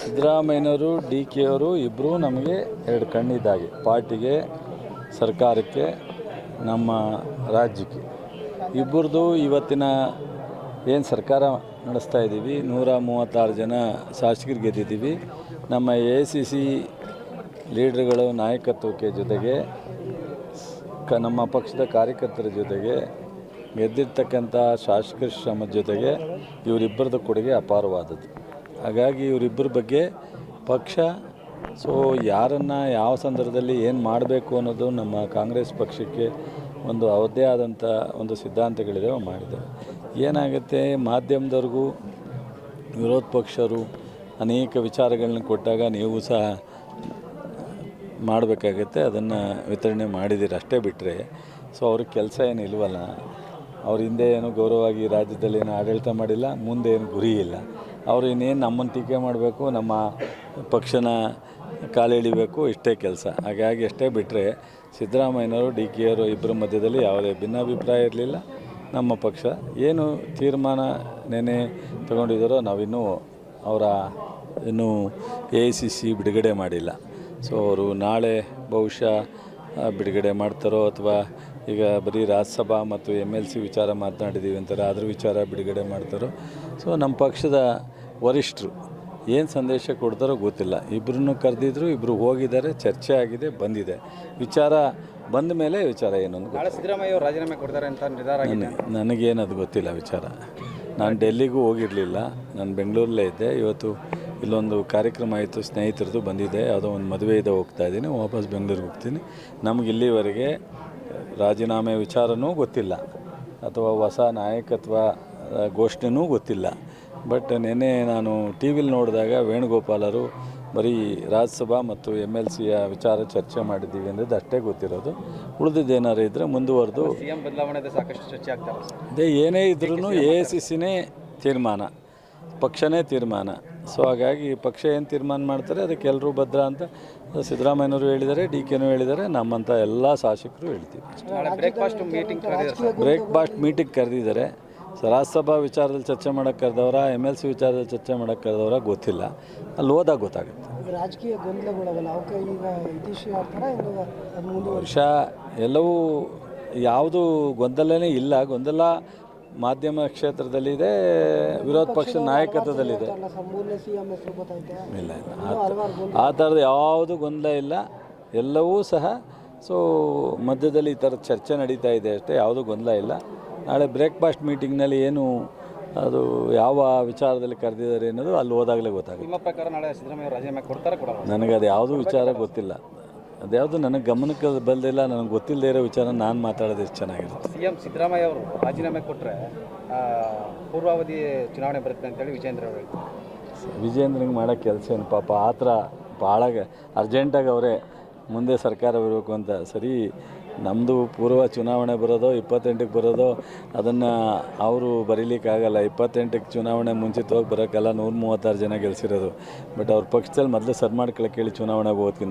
ಸಿದ್ದರಾಮಯ್ಯನವರು D K ಅವರು ಇಬ್ಬರೂ ನಮಗೆ ಎರಡು ಕಣ್ಣಿದ್ದಾಗೆ, ಪಾರ್ಟಿಗೆ, ಸರ್ಕಾರಕ್ಕೆ, ನಮ್ಮ ರಾಜ್ಯಕ್ಕೆ. ಇಬ್ಬರದು ಇವತ್ತಿನ ಏನು ಸರ್ಕಾರ ನಡೆಸ್ತಾ ಇದ್ದೀವಿ, 136 ಜನ ಶಾಸಕರು ಗೆದ್ದಿದ್ದೀವಿ. ನಮ್ಮ AICC ಲೀಡರ್ಗಳು ನಾಯಕತ್ವಕ್ಕೆ ಜೊತೆಗೆ ನಮ್ಮ ಪಕ್ಷದ ಕಾರ್ಯಕರ್ತರ ಜೊತೆಗೆ ಗೆದ್ದಿರ್ತಕ್ಕಂಥ ಶಾಸಕರ ಶ್ರಮದ ಜೊತೆಗೆ ಇವರಿಬ್ಬರದ ಕೊಡುಗೆ ಅಪಾರವಾದದ್ದು. ಹಾಗಾಗಿ ಇವರಿಬ್ಬರ ಬಗ್ಗೆ ಪಕ್ಷ ಯಾರನ್ನು ಯಾವ ಸಂದರ್ಭದಲ್ಲಿ ಏನು ಮಾಡಬೇಕು ಅನ್ನೋದು ನಮ್ಮ ಕಾಂಗ್ರೆಸ್ ಪಕ್ಷಕ್ಕೆ ಒಂದು ಅವರದೇ ಆದಂಥ ಒಂದು ಸಿದ್ಧಾಂತಗಳಿದೆ, ಮಾಡಿದ್ದೇವೆ. ಏನಾಗುತ್ತೆ, ಮಾಧ್ಯಮದವ್ರಿಗೂ ವಿರೋಧ ಪಕ್ಷರು ಅನೇಕ ವಿಚಾರಗಳನ್ನ ಕೊಟ್ಟಾಗ ನೀವು ಸಹ ಮಾಡಬೇಕಾಗತ್ತೆ, ಅದನ್ನು ವಿತರಣೆ ಮಾಡಿದ್ದೀರಿ ಅಷ್ಟೇ ಬಿಟ್ಟರೆ ಅವ್ರಿಗೆ ಕೆಲಸ ಏನು ಇಲ್ವಲ್ಲ. ಅವ್ರ ಹಿಂದೆ ಏನು ಗೌರವವಾಗಿ ರಾಜ್ಯದಲ್ಲಿ ಏನು ಆಡಳಿತ ಮಾಡಿಲ್ಲ, ಮುಂದೆ ಏನು ಗುರಿ ಇಲ್ಲ. ಅವರು ಇನ್ನೇನು ನಮ್ಮನ್ನು ಟೀಕೆ ಮಾಡಬೇಕು, ನಮ್ಮ ಪಕ್ಷನ ಕಾಲೆಳಿಬೇಕು, ಇಷ್ಟೇ ಕೆಲಸ. ಹಾಗಾಗಿ ಅಷ್ಟೇ ಬಿಟ್ಟರೆ ಸಿದ್ದರಾಮಯ್ಯನವರು ಡಿ ಕೆ ಅವರು ಇಬ್ಬರ ಮಧ್ಯದಲ್ಲಿ ಯಾವುದೇ ಭಿನ್ನಾಭಿಪ್ರಾಯ ಇರಲಿಲ್ಲ. ನಮ್ಮ ಪಕ್ಷ ಏನು ತೀರ್ಮಾನ ನೆನೆ ತಗೊಂಡಿದ್ದಾರೋ ನಾವಿನ್ನೂ ಇನ್ನೂ AICC ಬಿಡುಗಡೆ ಮಾಡಿಲ್ಲ. ಅವರು ನಾಳೆ ಬಹುಶಃ ಬಿಡುಗಡೆ ಮಾಡ್ತಾರೋ ಅಥವಾ ಈಗ ಬರೀ ರಾಜ್ಯಸಭಾ ಮತ್ತು MLC ವಿಚಾರ ಮಾತನಾಡಿದ್ದೀವಿ ಅಂತಾರೆ, ಅದ್ರ ವಿಚಾರ ಬಿಡುಗಡೆ ಮಾಡ್ತಾರೋ. ನಮ್ಮ ಪಕ್ಷದ ವರಿಷ್ಠರು ಏನು ಸಂದೇಶ ಕೊಡ್ತಾರೋ ಗೊತ್ತಿಲ್ಲ. ಇಬ್ಬರನ್ನು ಕರೆದಿದ್ರು, ಇಬ್ಬರು ಹೋಗಿದ್ದಾರೆ, ಚರ್ಚೆ ಆಗಿದೆ, ಬಂದಿದೆ. ವಿಚಾರ ಬಂದ ಮೇಲೆ ವಿಚಾರ ಏನೊಂದು ಸಿದ್ದರಾಮಯ್ಯ ಅವರು ರಾಜೀನಾಮೆ ಕೊಡ್ತಾರೆ ಅಂತ ನಿರ್ಧಾರ ಆಗಿದೆ. ನನಗೇನು ಅದು ಗೊತ್ತಿಲ್ಲ ವಿಚಾರ. ನಾನು ಡೆಲ್ಲಿಗೂ ಹೋಗಿರಲಿಲ್ಲ, ನಾನು ಬೆಂಗಳೂರಲ್ಲೇ ಇದ್ದೆ. ಇವತ್ತು ಇಲ್ಲೊಂದು ಕಾರ್ಯಕ್ರಮ ಆಯಿತು, ಸ್ನೇಹಿತರದ್ದು ಬಂದಿದೆ, ಯಾವುದೋ ಒಂದು ಮದುವೆ ಇದೆ, ಹೋಗ್ತಾ ಇದ್ದೀನಿ, ವಾಪಸ್ ಬೆಂಗಳೂರಿಗೆ ಹೋಗ್ತೀನಿ. ನಮಗೆ ಇಲ್ಲಿವರೆಗೆ ರಾಜೀನಾಮೆ ವಿಚಾರನೂ ಗೊತ್ತಿಲ್ಲ ಅಥವಾ ಹೊಸ ನಾಯಕತ್ವ ಘೋಷಣೆನೂ ಗೊತ್ತಿಲ್ಲ. ಬಟ್ ನೆನ್ನೆ ನಾನು ಟಿ ವಿಲಿ ನೋಡಿದಾಗ ವೇಣುಗೋಪಾಲರು ಬರೀ ರಾಜ್ಯಸಭಾ ಮತ್ತು MLCಯ ವಿಚಾರ ಚರ್ಚೆ ಮಾಡಿದ್ದೀವಿ ಅಂದದ್ದು ಅಷ್ಟೇ ಗೊತ್ತಿರೋದು. ಉಳಿದಿದ್ದೇನಾರು ಇದ್ದರೆ ಮುಂದುವರೆದು CM ಬದಲಾವಣೆ ಸಾಕಷ್ಟು ಚರ್ಚೆ ಆಗ್ತಾರೆ. ಅದೇ ಏನೇ ಇದ್ರೂ AICCನೇ ತೀರ್ಮಾನ, ಪಕ್ಷನೇ ತೀರ್ಮಾನ. ಹಾಗಾಗಿ ಪಕ್ಷ ಏನು ತೀರ್ಮಾನ ಮಾಡ್ತಾರೆ ಅದಕ್ಕೆ ಎಲ್ಲರೂ ಭದ್ರ ಅಂತ ಸಿದ್ದರಾಮಯ್ಯನವರು ಹೇಳಿದ್ದಾರೆ, ಡಿ ಕೆನೂ ಹೇಳಿದ್ದಾರೆ, ನಮ್ಮಂಥ ಎಲ್ಲ ಶಾಸಕರು ಹೇಳ್ತೀವಿ. ಬ್ರೇಕ್ಫಾಸ್ಟ್ ಮೀಟಿಂಗ್ ಕರೆದಿದ್ದಾರೆ. ರಾಜ್ಯಸಭಾ ವಿಚಾರದಲ್ಲಿ ಚರ್ಚೆ ಮಾಡೋಕ್ಕೆ ಕರೆದವರ, MLC ವಿಚಾರದಲ್ಲಿ ಚರ್ಚೆ ಮಾಡೋಕ್ಕೆ ಕರೆದವರ ಗೊತ್ತಿಲ್ಲ. ಅಲ್ಲಿ ಹೋದಾಗ ಗೊತ್ತಾಗುತ್ತೆ. ರಾಜಕೀಯ ಗೊಂದಲಗಳಲ್ಲ ವರ್ಷ ಎಲ್ಲವೂ ಯಾವುದು ಗೊಂದಲನೇ ಇಲ್ಲ. ಗೊಂದಲ ಮಾಧ್ಯಮ ಕ್ಷೇತ್ರದಲ್ಲಿದೆ, ವಿರೋಧ ಪಕ್ಷದ ನಾಯಕತ್ವದಲ್ಲಿದೆ. ಇಲ್ಲ ಆ ಥರದ್ದು ಯಾವುದು ಗೊಂದಲ ಇಲ್ಲ, ಎಲ್ಲವೂ ಸಹ ಮಧ್ಯದಲ್ಲಿ ಈ ಥರದ ಚರ್ಚೆ ನಡೀತಾ ಇದೆ ಅಷ್ಟೇ, ಯಾವುದೂ ಗೊಂದಲ ಇಲ್ಲ. ನಾಳೆ ಬ್ರೇಕ್ಫಾಸ್ಟ್ ಮೀಟಿಂಗ್ನಲ್ಲಿ ಏನು ಅದು ಯಾವ ವಿಚಾರದಲ್ಲಿ ಕರೆದಿದ್ದಾರೆ ಅನ್ನೋದು ಅಲ್ಲಿ ಹೋದಾಗಲೇ ಗೊತ್ತಾಗುತ್ತೆ. ನಿಮ್ಮ ಪ್ರಕಾರ ನಾಳೆ ಸಿದ್ದರಾಮಯ್ಯ ರಾಜೀನಾಮೆ ಕೊಡ್ತಾರೆ ಕೊಡಲ್ಲ? ನನಗೆ ಅದು ಯಾವುದೂ ವಿಚಾರ ಗೊತ್ತಿಲ್ಲ, ಅದ್ಯಾವುದು ನನಗೆ ಗಮನಕ್ಕೆ ಬಂದಿಲ್ಲ. ನನಗೆ ಗೊತ್ತಿಲ್ಲದೆ ಇರೋ ವಿಚಾರ ನಾನು ಮಾತಾಡೋದು ಎಷ್ಟು ಚೆನ್ನಾಗಿರುತ್ತೆ. CM ಸಿದ್ದರಾಮಯ್ಯ ಅವರು ರಾಜೀನಾಮೆ ಕೊಟ್ಟರೆ ಪೂರ್ವಾವಧಿ ಚುನಾವಣೆ ಬರುತ್ತೆ ಅಂತೇಳಿ ವಿಜೇಂದ್ರ ಅವರು ಹೇಳ್ತಾರೆ. ವಿಜೇಂದ್ರಂಗೆ ಮಾಡೋ ಕೆಲಸ ಏನು ಪಾಪ, ಆ ಥರ ಭಾಳ ಅರ್ಜೆಂಟಾಗಿ ಅವರೇ ಮುಂದೆ ಸರ್ಕಾರ ಬರಬೇಕು ಅಂತ. ಸರಿ, ನಮ್ಮದು ಪೂರ್ವ ಚುನಾವಣೆ ಬರೋದು 28ಕ್ಕೆ ಬರೋದು, ಅದನ್ನು ಅವರು ಬರೀಲಿಕ್ಕಾಗಲ್ಲ. 28ಕ್ಕೆ ಚುನಾವಣೆ ಮುಂಚಿತವಾಗಿ ಬರೋಕ್ಕಲ್ಲ, 136 ಜನ ಗೆಲ್ಸಿರೋದು. ಬಟ್ ಅವ್ರ ಪಕ್ಷದಲ್ಲಿ ಮೊದಲು ಸರ್ ಮಾಡ್ಕೊಳ್ಳೋಕೆ ಹೇಳಿ ಚುನಾವಣೆಗೆ ಹೋಗೋದಕ್ಕಿಂತ